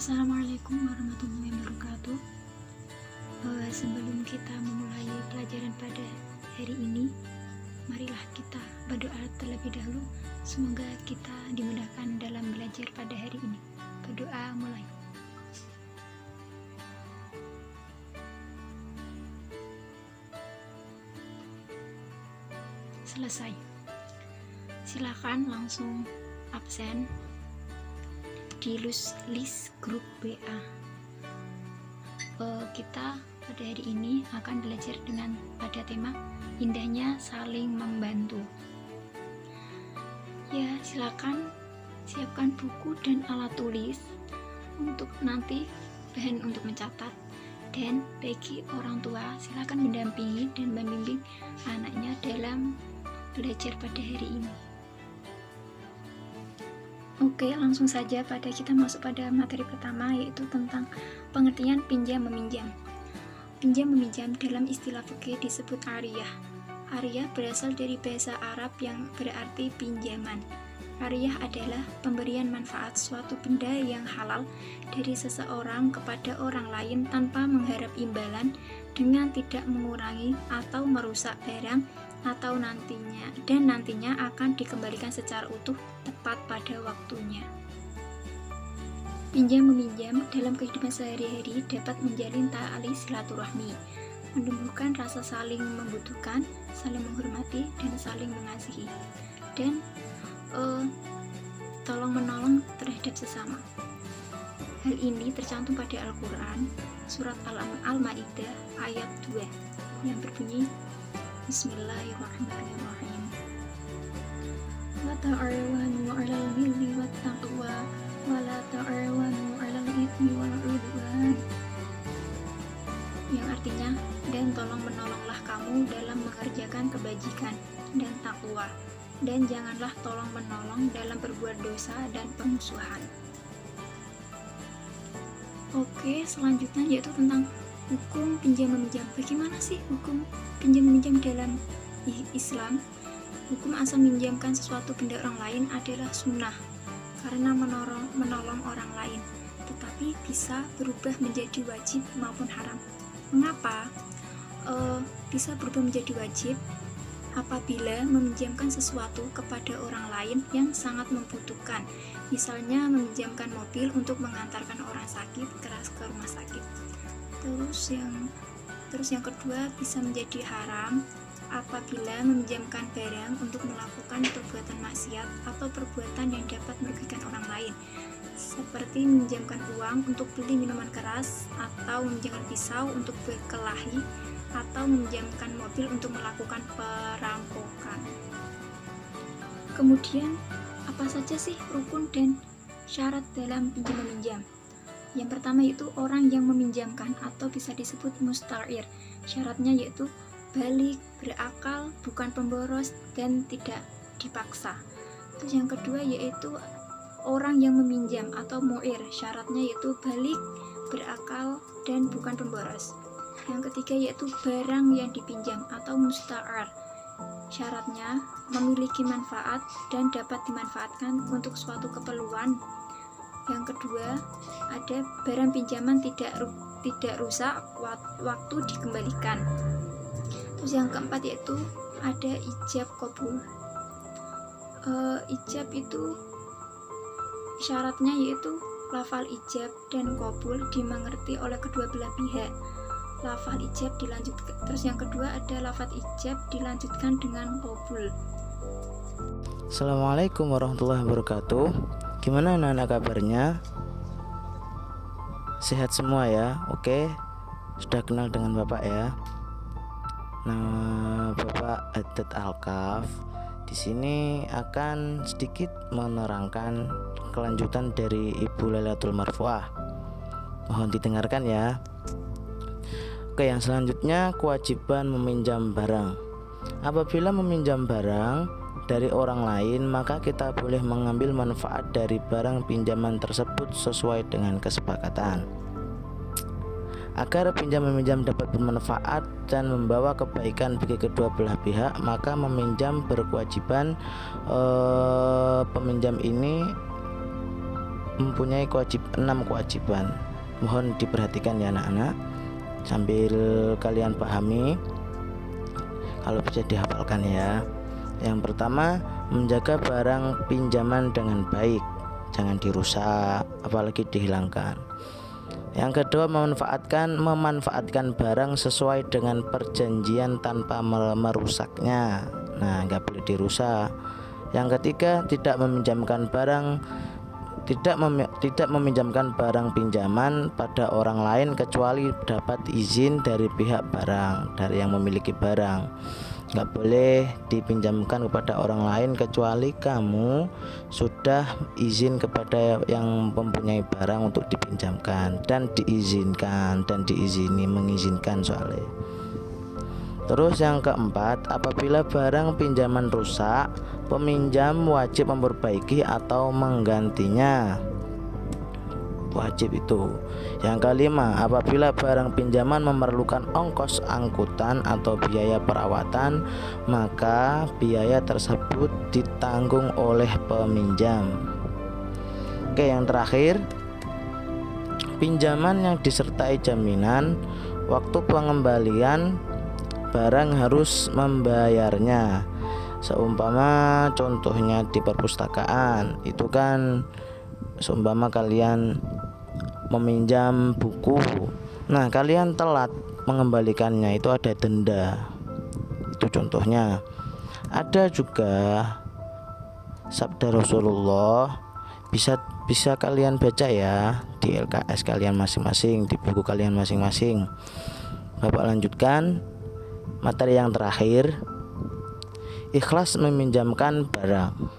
Assalamualaikum warahmatullahi wabarakatuh. Sebelum kita memulai pelajaran pada hari ini, marilah kita berdoa terlebih dahulu. Semoga kita dimudahkan dalam belajar pada hari ini. Berdoa mulai. Selesai. Silakan langsung absen di list grup WA. Kita pada hari ini akan belajar dengan pada tema indahnya saling membantu. Ya, silakan siapkan buku dan alat tulis untuk nanti bahan untuk mencatat, dan bagi orang tua silakan mendampingi dan membimbing anaknya dalam belajar pada hari ini. Oke, langsung saja kita masuk pada materi pertama, yaitu tentang pengertian pinjam meminjam. Pinjam meminjam dalam istilah fikih disebut ariyah. Ariyah berasal dari bahasa Arab yang berarti pinjaman. Ariyah adalah pemberian manfaat suatu benda yang halal dari seseorang kepada orang lain tanpa mengharap imbalan, dengan tidak mengurangi atau merusak barang atau nantinya akan dikembalikan secara utuh tepat pada waktunya. Pinjam meminjam dalam kehidupan sehari-hari dapat menjalin tali silaturahmi, menumbuhkan rasa saling membutuhkan, saling menghormati, dan saling mengasihi, dan tolong menolong terhadap sesama. Hal ini tercantum pada Al-Quran surat Al-Maidah ayat 2 yang berbunyi Bismillahirrahmanirrahim. Wa ta'awanu 'alal birri wat taqwa wa la ta'awanu 'alal itsmi wal 'udwan. Yang artinya, dan tolong menolonglah kamu dalam mengerjakan kebajikan dan takwa, dan janganlah tolong menolong dalam berbuat dosa dan permusuhan. Oke, selanjutnya yaitu tentang hukum pinjam meminjam. Bagaimana sih hukum pinjam meminjam dalam Islam? Hukum asal meminjamkan sesuatu benda orang lain adalah sunnah karena menolong orang lain, tetapi bisa berubah menjadi wajib maupun haram. Mengapa bisa berubah menjadi wajib? Apabila meminjamkan sesuatu kepada orang lain yang sangat membutuhkan, misalnya meminjamkan mobil untuk mengantarkan orang sakit ke rumah sakit. Terus yang kedua, bisa menjadi haram apabila meminjamkan barang untuk melakukan perbuatan maksiat atau perbuatan yang dapat merugikan orang lain, seperti meminjamkan uang untuk beli minuman keras, atau meminjamkan pisau untuk berkelahi, atau meminjamkan mobil untuk melakukan perampokan. Kemudian, apa saja sih rukun dan syarat dalam pinjam meminjam? Yang pertama yaitu orang yang meminjamkan atau bisa disebut musta'ir. Syaratnya yaitu balik, berakal, bukan pemboros, dan tidak dipaksa. Terus yang kedua yaitu orang yang meminjam atau mu'ir. Syaratnya yaitu balik, berakal, dan bukan pemboros. Yang ketiga yaitu barang yang dipinjam atau musta'ar. Syaratnya memiliki manfaat dan dapat dimanfaatkan untuk suatu keperluan. Yang kedua, ada barang pinjaman tidak rusak waktu dikembalikan. Terus yang keempat yaitu ada ijab qabul. Ijab itu syaratnya yaitu lafal ijab dan qabul dimengerti oleh kedua belah pihak. Lafal ijab dilanjutkan, terus yang kedua ada lafal ijab dilanjutkan dengan qabul. Assalamualaikum warahmatullahi wabarakatuh. Gimana anak-anak kabarnya? Sehat semua ya? Oke, sudah kenal dengan Bapak ya. Nama Bapak Adat Alkaf. Di sini akan sedikit menerangkan kelanjutan dari Ibu Lailatul Marfuah. Mohon didengarkan ya. Oke, yang selanjutnya kewajiban meminjam barang. Apabila meminjam barang dari orang lain, maka kita boleh mengambil manfaat dari barang pinjaman tersebut sesuai dengan kesepakatan. Agar pinjam meminjam dapat bermanfaat dan membawa kebaikan bagi kedua belah pihak, maka meminjam berkewajiban peminjam ini mempunyai 6 kewajiban. Mohon diperhatikan ya anak-anak, sambil kalian pahami, kalau bisa dihafalkan ya. Yang pertama, menjaga barang pinjaman dengan baik, jangan dirusak apalagi dihilangkan. Yang kedua, memanfaatkan barang sesuai dengan perjanjian tanpa merusaknya. Nah, nggak boleh dirusak. Yang ketiga, tidak meminjamkan barang pinjaman pada orang lain kecuali dapat izin dari pihak barang, dari yang memiliki barang. Nggak boleh dipinjamkan kepada orang lain kecuali kamu sudah izin kepada yang mempunyai barang untuk dipinjamkan dan mengizinkan soalnya. Terus yang keempat, apabila barang pinjaman rusak, peminjam wajib memperbaiki atau menggantinya. Wajib itu. Yang kelima, apabila barang pinjaman memerlukan ongkos angkutan atau biaya perawatan, maka biaya tersebut ditanggung oleh peminjam. Oke, yang terakhir, pinjaman yang disertai jaminan, waktu pengembalian barang harus membayarnya. Seumpama contohnya di perpustakaan, itu kan seumpama kalian meminjam buku, nah kalian telat mengembalikannya, itu ada denda. Itu contohnya. Ada juga sabda Rasulullah, bisa kalian baca ya di LKS kalian masing-masing, di buku kalian masing-masing. Bapak lanjutkan materi yang terakhir, ikhlas meminjamkan barang.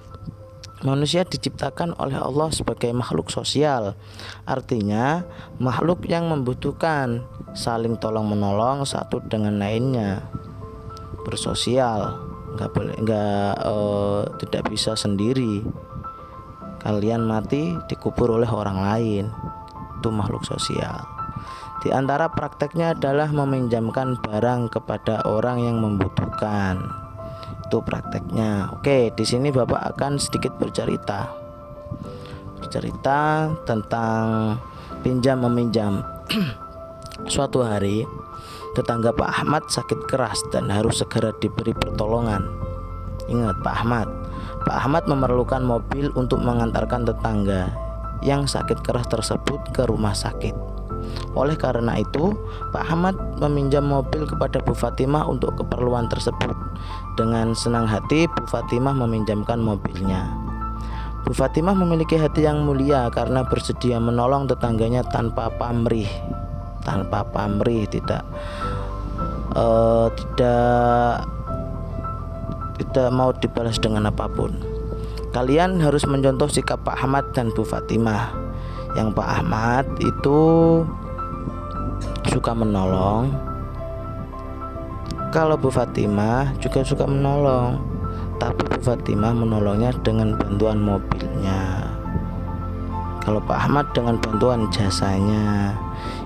Manusia diciptakan oleh Allah sebagai makhluk sosial, artinya makhluk yang membutuhkan saling tolong menolong satu dengan lainnya, bersosial, tidak bisa sendiri. Kalian mati dikubur oleh orang lain, itu makhluk sosial. Di antara prakteknya adalah meminjamkan barang kepada orang yang membutuhkan. Itu prakteknya. Oke, di sini Bapak akan sedikit bercerita tentang pinjam meminjam. Suatu hari, tetangga Pak Ahmad sakit keras dan harus segera diberi pertolongan. Ingat, Pak Ahmad memerlukan mobil untuk mengantarkan tetangga yang sakit keras tersebut ke rumah sakit. Oleh karena itu, Pak Ahmad meminjam mobil kepada Bu Fatimah untuk keperluan tersebut. Dengan senang hati, Bu Fatimah meminjamkan mobilnya. Bu Fatimah memiliki hati yang mulia karena bersedia menolong tetangganya tanpa pamrih, tidak mau dibalas dengan apapun. Kalian harus mencontoh sikap Pak Ahmad dan Bu Fatimah. Yang Pak Ahmad itu suka menolong, kalau Bu Fatimah juga suka menolong, tapi Bu Fatimah menolongnya dengan bantuan mobilnya, kalau Pak Ahmad dengan bantuan jasanya.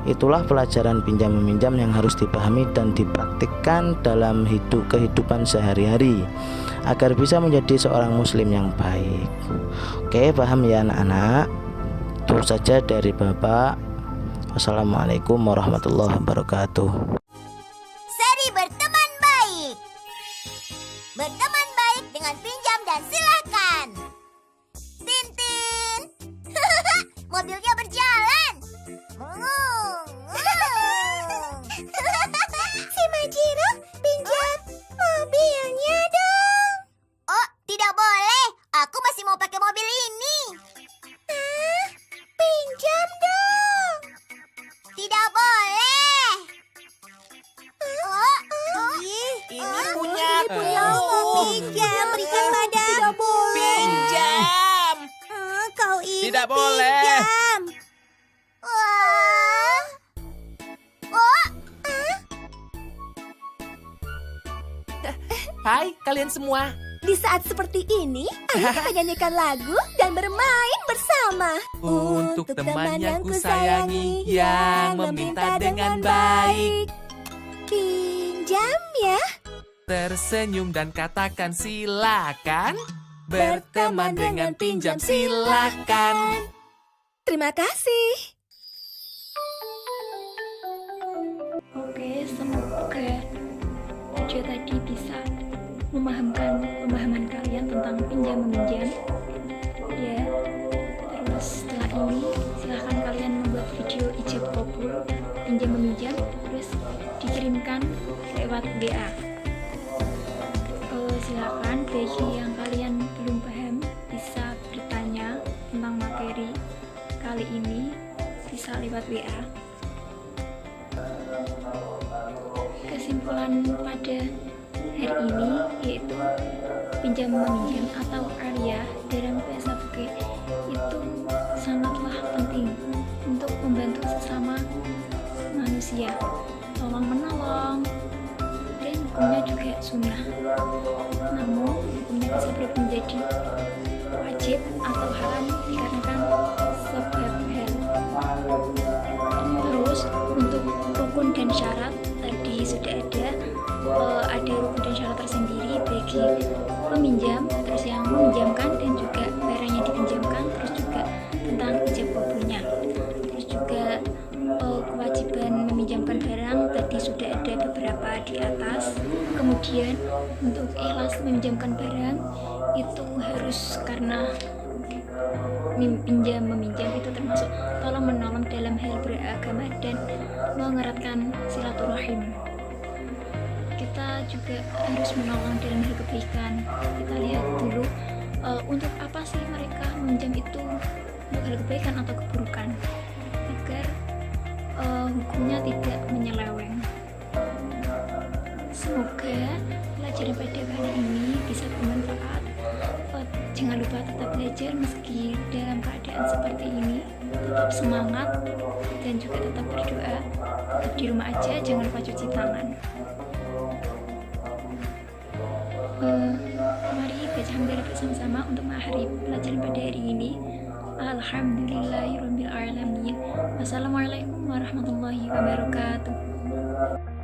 Itulah pelajaran pinjam meminjam yang harus dipahami dan dipraktikkan dalam kehidupan sehari-hari agar bisa menjadi seorang muslim yang baik. Oke, paham ya anak-anak? Itu saja dari Bapak. Wassalamualaikum warahmatullahi wabarakatuh. Seri berteman baik. Berteman baik dengan pinjam dan silakan. Tintin. Mobilnya berjalan. Si Majiro, pinjam mobilnya dong. Oh, tidak boleh. Aku masih mau pakai mobil ini. Pinjam dong. Tidak boleh. Ini punyaku. Pinjam, berikan padaku. Tidak boleh. Pinjam. Kau ini Tidak boleh. pinjam. Hai kalian semua. Di saat seperti ini, ayo kita nyanyikan lagu dan bermain bersama. Untuk teman yang ku sayangi, yang meminta dengan baik, pinjam ya. tersenyum dan katakan silakan. Berteman dengan pinjam silakan. Terima kasih. Oke, semoga video tadi bisa pemahaman kalian tentang pinjam meminjam. Ya, terus setelah ini silahkan kalian membuat video ijab kabul pinjam meminjam, terus dikirimkan lewat WA. Silakan bagi yang kalian belum paham bisa bertanya tentang materi kali ini bisa lewat WA. Kesimpulan pada hari ini yaitu pinjam meminjam atau arya dalam bahasa fikih itu sangatlah penting untuk membantu sesama manusia, tolong menolong, dan hukumnya juga sunnah. Namun hukumnya bisa berubah menjadi wajib atau haram dikarenakan sebab hal. Terus untuk rukun dan syarat tadi sudah ada rukun dan syarat tersendiri bagi peminjam, terus yang meminjamkan dan juga barang yang dipinjamkan, terus juga tentang ijab kabulnya, terus juga kewajiban meminjamkan barang tadi sudah ada beberapa di atas. Kemudian untuk ikhlas meminjamkan barang itu harus karena meminjam itu termasuk tolong menolong dalam hal beragama dan mengeratkan silaturahim. Kita juga harus menolong dalam hal kebaikan. Kita lihat dulu untuk apa sih mereka meminjam itu, untuk hal kebaikan atau keburukan, agar hukumnya tidak menyeleweng. Semoga pelajaran pada kali ini bisa bermanfaat. Jangan lupa tetap belajar meski dalam keadaan seperti ini. Tetap semangat dan juga tetap berdoa. Tetap di rumah aja, jangan lupa cuci tangan. Mari baca hamdalah bersama-sama untuk mengakhiri pelajaran pada hari ini. Alhamdulillahirabbil alamin. Wassalamualaikum warahmatullahi wabarakatuh.